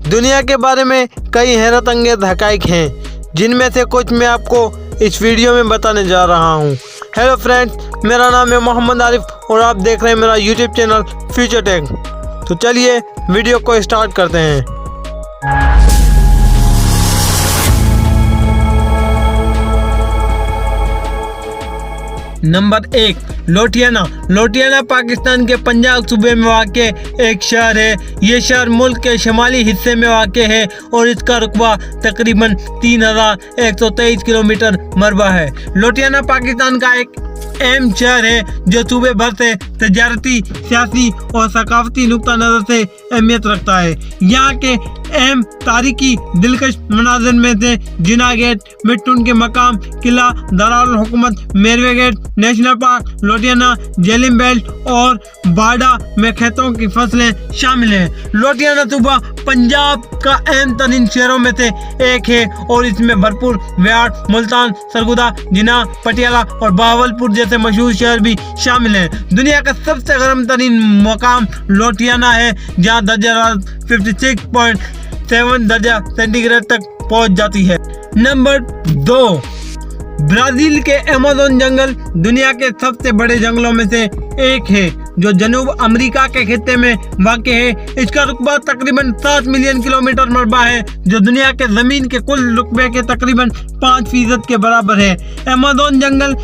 दुनिया के बारे में कई हैरत अंगेज हकाइक हैं, जिनमें से कुछ मैं आपको इस वीडियो में बताने जा रहा हूं। हेलो फ्रेंड्स, मेरा नाम है मोहम्मद आरिफ और आप देख रहे हैं मेरा यूट्यूब चैनल फ्यूचर टेक। तो चलिए वीडियो को स्टार्ट करते हैं। नंबर 1, लोटियाना पाकिस्तान के पंजाब सूबे में वाक़े एक शहर है। ये शहर मुल्क के शुमाली हिस्से में वाक़े है और इसका रकबा तकरीबन 3123 किलोमीटर मरबा है। लोटियाना पाकिस्तान का एक अहम शहर है जो सूबे भर से तजारती, सियासी और सकाफती नुक्ता नज़र से अहमियत रखता है। यहाँ के अहम तारीखी दिलकश मनाज़िर में से जिना गेट, मिट्टून के मकाम, किला दारुल हुकूमत, मेरवे गेट, नेशनल पार्क, लोटियाना, जेलिम बेल्ट और बाड़ा में खेतों की फसलें शामिल हैं। लोटियाना सूबा पंजाब का अहम तरीन शहरों में से एक है और इसमें भरपूर व्याड़, मुल्तान, सरगोदा, जिना, पटियाला और बहावलपुर जैसे मशहूर शहर भी शामिल हैं। दुनिया का सबसे गर्म तरीन मकाम लोटियाना है, जहाँ दर्जा हरारत 56.7 दर्जा सेंटीग्रेड तक पहुँच जाती है। नंबर 2, ब्राज़ील के अमेज़न जंगल दुनिया के सबसे बड़े जंगलों में से एक है, जो जनूब अमेरिका के खित्ते में वाक़ है। इसका रकबा तकरीबन 7 मिलियन किलोमीटर मरबा है, जो दुनिया के ज़मीन के कुल रकबे के तकरीबन 5% के बराबर है। अमेज़न जंगल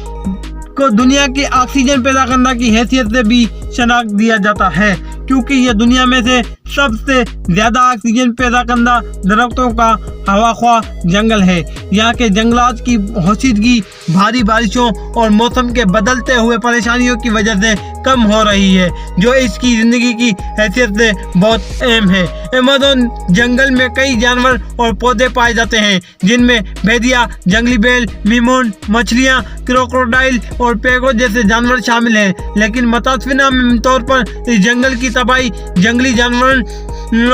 को दुनिया की ऑक्सीजन पैदा करने की हैसियत से भी शनाख्त दिया जाता है, क्योंकि यह दुनिया में से सबसे ज़्यादा ऑक्सीजन पैदा करना दरख्तों का हवाख्वाह जंगल है। यहाँ के जंगलात की हौसिदगी भारी बारिशों और मौसम के बदलते हुए परेशानियों की वजह से कम हो रही है, जो इसकी ज़िंदगी की हैसियत से बहुत अहम है। अमेज़न जंगल में कई जानवर और पौधे पाए जाते हैं, जिनमें भेड़िया, जंगली बैल, मीमून, मछलियाँ, क्रोकोडाइल और पेगो जैसे जानवर शामिल हैं। लेकिन मुतासफिना तौर पर इस जंगल की तबाही, जंगली जानवरों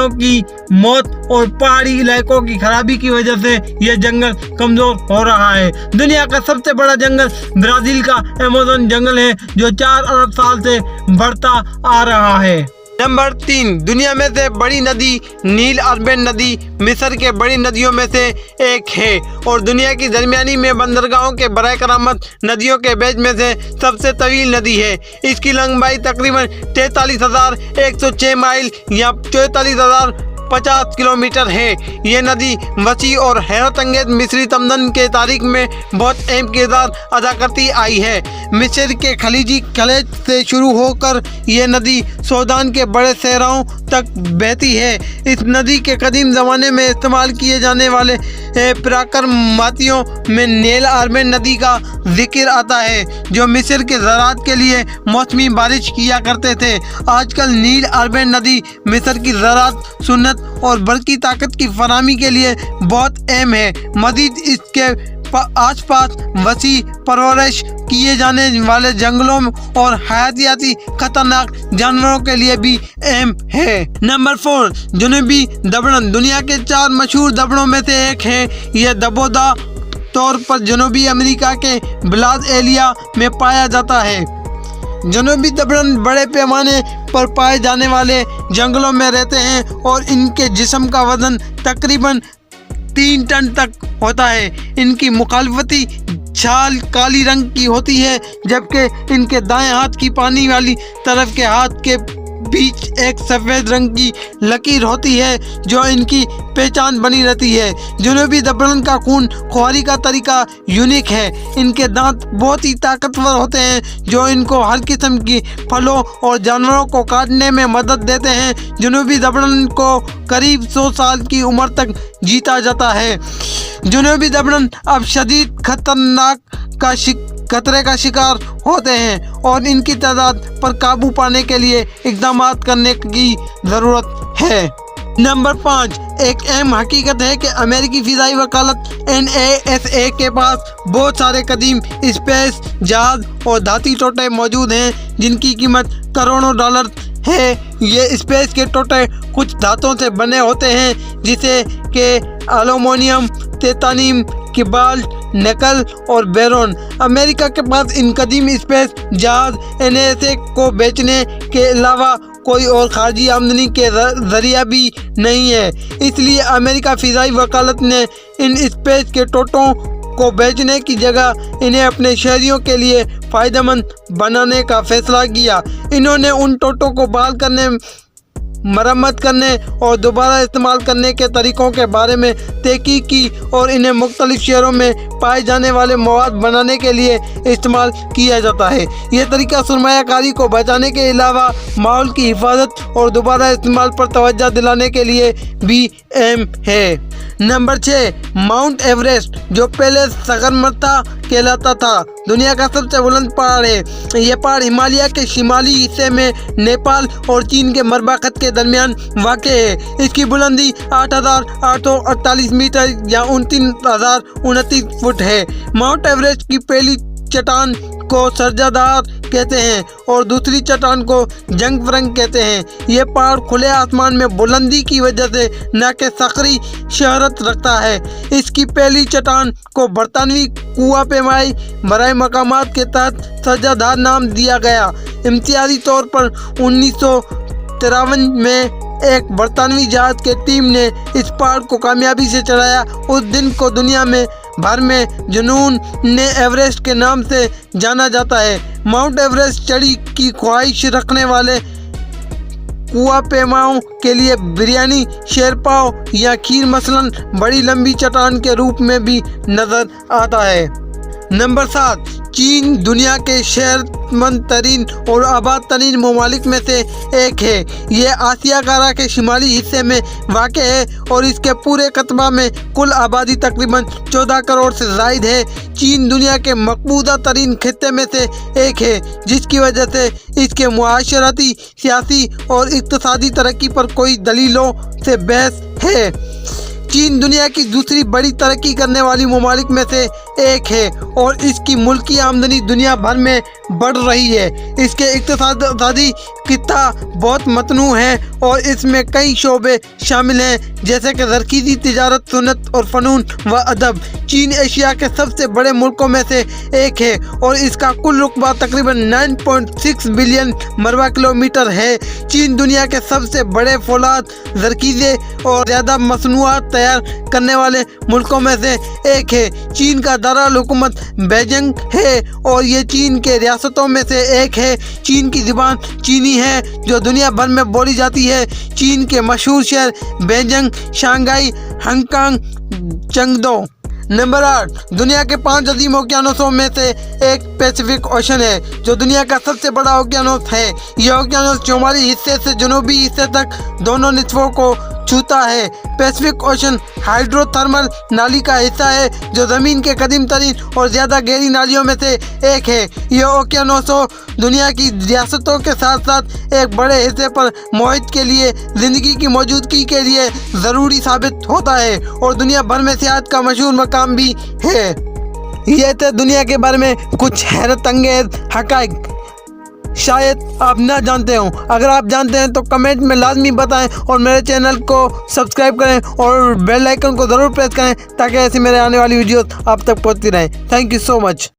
की मौत और पहाड़ी इलाकों की खराबी की वजह से यह जंगल कमजोर हो रहा है। दुनिया का सबसे बड़ा जंगल ब्राज़ील का अमेज़न जंगल है, जो 4 अरब साल से बढ़ता आ रहा है। नंबर 3, दुनिया में से बड़ी नदी नील अरबन नदी मिस्र के बड़ी नदियों में से एक है और दुनिया की दरमियानी में बंदरगाहों के बराह करामत नदियों के बीच में से सबसे तवील नदी है। इसकी लंबाई तकरीबन 43,106 माइल या 44,050 किलोमीटर है। ये नदी वसी और हैरत अंगेज मिस्री तमदन के तारीख में बहुत अहम किरदार अदा करती आई है। मिस्र के खलीजी खलेज से शुरू होकर ये नदी सूडान के बड़े सहराओं तक बहती है। इस नदी के कदीम ज़माने में इस्तेमाल किए जाने वाले प्राकर मातियों में नील अरबन नदी का जिक्र आता है, जो मिस्र के ज़राअत के लिए मौसमी बारिश किया करते थे। आजकल नील अरबन नदी मिस्र की ज़राअत, सुन्नत और बरकी ताकत की फराहमी के लिए बहुत अहम है। मज़ीद इसके आसपास वसी परवरिश किए जाने वाले जंगलों और हयातियाती खतरनाक जानवरों के लिए भी अहम है। नंबर 4, जनूबी दबड़न दुनिया के 4 मशहूर दबड़ों में से एक है। यह दबोदा तौर पर जनूबी अमेरिका के ब्लाद एलिया में पाया जाता है। जनूबी दबड़न बड़े पैमाने पर पाए जाने वाले जंगलों में रहते हैं और इनके जिस्म का वजन तकरीबन 3 टन तक होता है। इनकी मुखालफती छाल काली रंग की होती है, जबकि इनके दाएं हाथ की पानी वाली तरफ के हाथ के बीच एक सफ़ेद रंग की लकीर होती है, जो इनकी पहचान बनी रहती है। जनूबी दबड़न का खून खुआरी का तरीका यूनिक है। इनके दांत बहुत ही ताकतवर होते हैं, जो इनको हर किस्म की फलों और जानवरों को काटने में मदद देते हैं। जनूबी दबड़न को करीब 100 साल की उम्र तक जीता जाता है। जनूबी दबड़न अब शदीद खतरे का शिकार होते हैं और इनकी तादाद पर काबू पाने के लिए इक़दाम करने की ज़रूरत है। नंबर 5, एक अहम हकीकत है कि अमेरिकी फ़िज़ाई वकालत NASA के पास बहुत सारे कदीम स्पेस जहाज़ और धाती टोटे मौजूद हैं, जिनकी कीमत करोड़ों डॉलर है। ये स्पेस के टोटे कुछ धातुओं से बने होते हैं, जिसे कि एल्युमिनियम, तितानियम, कोबाल्ट, निकल और बेरोन। अमेरिका के पास इन कदीम स्पेस जहाज NSA को बेचने के अलावा कोई और खारजी आमदनी के जरिया भी नहीं है। इसलिए अमेरिका फ़िज़ाई वकालत ने इन स्पेस के टोटों को बेचने की जगह इन्हें अपने शहरियों के लिए फ़ायदेमंद बनाने का फ़ैसला किया। इन्होंने उन टोटों को बहाल करने, मरम्मत करने और दोबारा इस्तेमाल करने के तरीक़ों के बारे में तहकीक की और इन्हें मुख्तलिफ़ शहरों में पाए जाने वाले मवाद बनाने के लिए इस्तेमाल किया जाता है। यह तरीका सरमायाकारी को बचाने के अलावा माहौल की हिफाजत और दोबारा इस्तेमाल पर तवज्जो दिलाने के लिए भी अहम है। नंबर 6, माउंट एवरेस्ट, जो पहले सगरमाथा कहलाता था, दुनिया का सबसे बुलंद पहाड़ है। यह पहाड़ हिमालय के शिमाली हिस्से में नेपाल और चीन के मरबा खत के दरमियान वाक़ है। इसकी बुलंदी 8,848 मीटर या 29,029 फुट है। माउंट एवरेस्ट की पहली चट्टान को सरजादार कहते हैं और दूसरी चट्टान को जंगफरंग कहते हैं। यह पहाड़ खुले आसमान में बुलंदी की वजह से न के फ़ख्री शहरत रखता है। इसकी पहली चट्टान को बरतानवी कुआं पैमाई बराए मकामात के तहत सरजादार नाम दिया गया। इम्तियाजी तौर पर 1953 में एक बरतानवी जहाज के टीम ने इस पहाड़ को कामयाबी से चढ़ाया। उस दिन को दुनिया में भर में जुनून ने एवरेस्ट के नाम से जाना जाता है। माउंट एवरेस्ट चढ़ी की ख्वाहिश रखने वाले कुआं पैमाओं के लिए बिरयानी, शेरपाव या खीर मसलन बड़ी लंबी चट्टान के रूप में भी नज़र आता है। नंबर 7, चीन दुनिया के शहरमंद तरीन और आबाद तरीन ममालिक में से एक है। यह आसिया कारा के शिमाली हिस्से में वाक़ है और इसके पूरे कस्बा में कुल आबादी तकरीबन 14 करोड़ से ज़ायद है। चीन दुनिया के मकबूजा तरीन खित्ते में से एक है, जिसकी वजह से इसके मुआशरती, सियासी और इक़्तिसादी तरक्की पर कोई दलीलों से बहस है। चीन दुनिया की दूसरी बड़ी तरक्की करने वाली ममालिक में से एक है और इसकी मुल्की आमदनी दुनिया भर में बढ़ रही है। इसके इक़्तिसादी खित्ता बहुत मतनू है और इसमें कई शोबे शामिल हैं, जैसे कि ज़रकीज़ी, तिजारत, सुन्नत और फ़नून व अदब। चीन एशिया के सबसे बड़े मुल्कों में से एक है और इसका कुल रुकबा तकरीबन 9.6 बिलियन मरबा किलोमीटर है। चीन दुनिया के सबसे बड़े फौलाद, ज़रकीज़े और ज़्यादा मसनूआत तैयार करने वाले मुल्कों में से एक है। चीन का दारुल हुकूमत बीजिंग है और ये चीन के रियासतों में से एक है। चीन की ज़ुबान चीनी है जो दुनिया भर में बोली जाती है। चीन के मशहूर शहर Beijing, Shanghai, Hong Kong, Chengdu. Number 8, दुनिया के 5 अजीम ओकियानोसों में से एक पैसिफिक ओशन है, जो दुनिया का सबसे बड़ा ओकियानोस है। यह ओकियानोस शुमाली हिस्से से जनूबी हिस्से तक दोनों निसफों को छूता है। पैसिफिक ओशन हाइड्रोथर्मल नाली का हिस्सा है जो ज़मीन के कदीम तरीन और ज़्यादा गहरी नालियों में से एक है। यह ओकियानोसों दुनिया की रियासतों के साथ साथ एक बड़े हिस्से पर मुहित के लिए ज़िंदगी की मौजूदगी के लिए ज़रूरी साबित होता है और दुनिया भर में सियाहत का मशहूर मकाम भी है। ये थे दुनिया के बारे में कुछ हैरत अंगेज़ हक़ाइक़, शायद आप ना जानते हो। अगर आप जानते हैं तो कमेंट में लाजमी बताएं और मेरे चैनल को सब्सक्राइब करें और बेल आइकन को ज़रूर प्रेस करें ताकि ऐसी मेरे आने वाली वीडियोस आप तक पहुंचती रहें। Thank you so much.